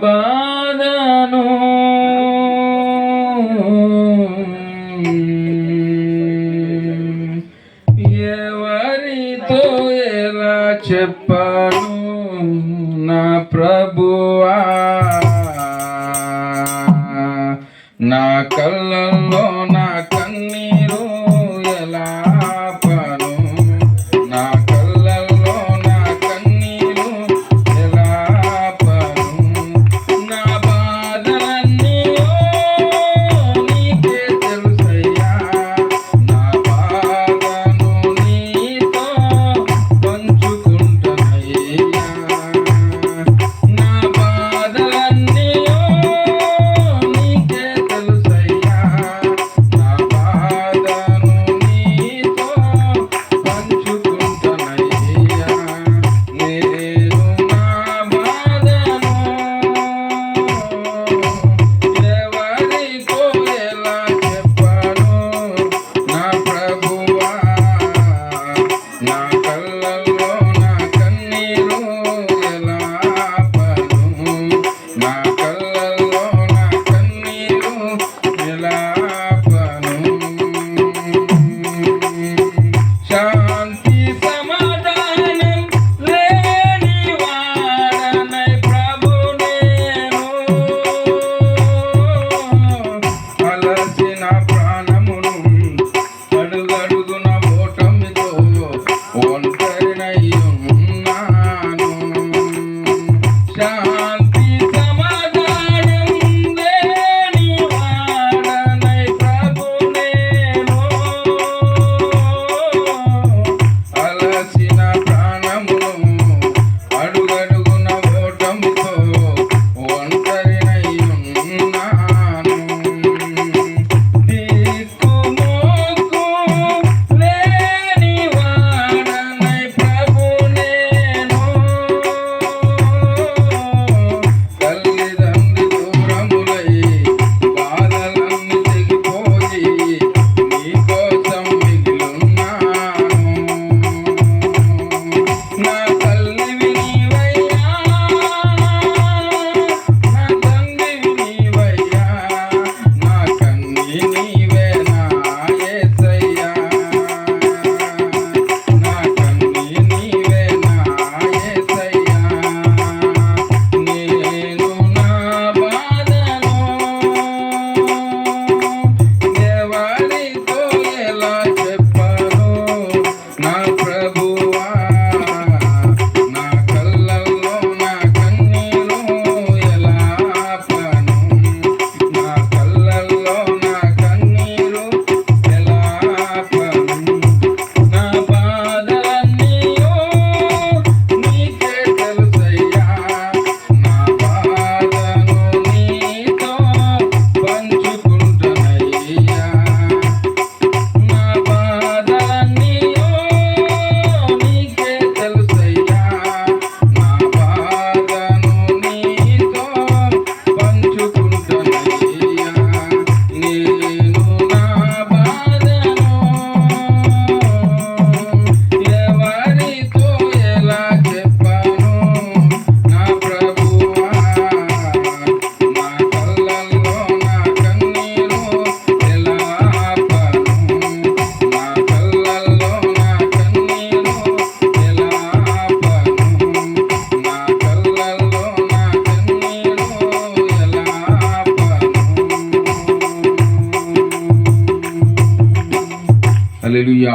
బాధను ఎవరితో ఎలా చెప్పను నా ప్రభువా, నా కళ్ళల్లో నా కన్నీరు ఎలా ఆపను, నా కళ్ళల్లో నా కన్నీరు ఎలా ఆపను, నా బాధలన్నీ నీకే తెలుసయ్యా, నా బాధను నీతో పంచుకుంటానయ్యా, నా బాధలన్నీ నీకే తెలుసయ్యా, నా బాధను నీతో పంచుకుంటానయ్యా, నేను నా బాధను ఎవరితో ఎలా చెప్పను నా ప్రభువా, నా కళ్ళల్లో నా కన్నీరు ఎలా ఆపను, నా కళ్ళల్లో నా కన్నీరు ఎలా ఆపను. శాంతి సమాధానం లేని వాడనై ప్రభు నేను, అలసిన ప్రాణమును అడుగడుగున ఓటమితో ఒంటరినై ఉన్నాను. శాంతి సమాధానం లేని వాడనై ప్రభు నేను, అలసిన ప్రాణమును అడుగడుగున ఓటమితో ఒంటరినై ఉన్నాను. దిక్కుమోకు లేని వాడనై ప్రభు నేను, తల్లిదండ్రి దూరములై బాధలన్నీ తెగిపోయి నీకోసం మిగిలున్నాను. నా తల్లివి నీవయ్యా, నా తండ్రివి నీవయ్యా, నా కన్నీ నీవే నా యేసయ్యా, నా కన్నీ నీవే నా యేసయ్యా, నేను నా బాధను ఎవరితో ఎలా చెప్పను నా ప్రభువా, నా కళ్ళల్లో నా కన్నీరు ఎలా ఆపను, నా కళ్ళల్లో నా కన్నీరు ఎలా ఆపను, నా బాధలన్నీ నీకే తెలుసయ్యా, నా బాధను నీతో పంచుకుంటానయ్యా, నా బాధలన్నీ నీకే తెలుసయ్యా, నా బాధను నీతో పంచుకుంటానయ్యా, నేను నా బాధను ఎవరితో ఎలా చెప్పను నా ప్రభువా, నా కళ్ళల్లో నా కన్నీరు ఎలా ఆపను, నా కళ్ళల్లో నా కన్నీరు ఎలా ఆపను, నా కళ్ళల్లో నా కన్నీరు ఎలా ఆపను. హల్లెలూయా.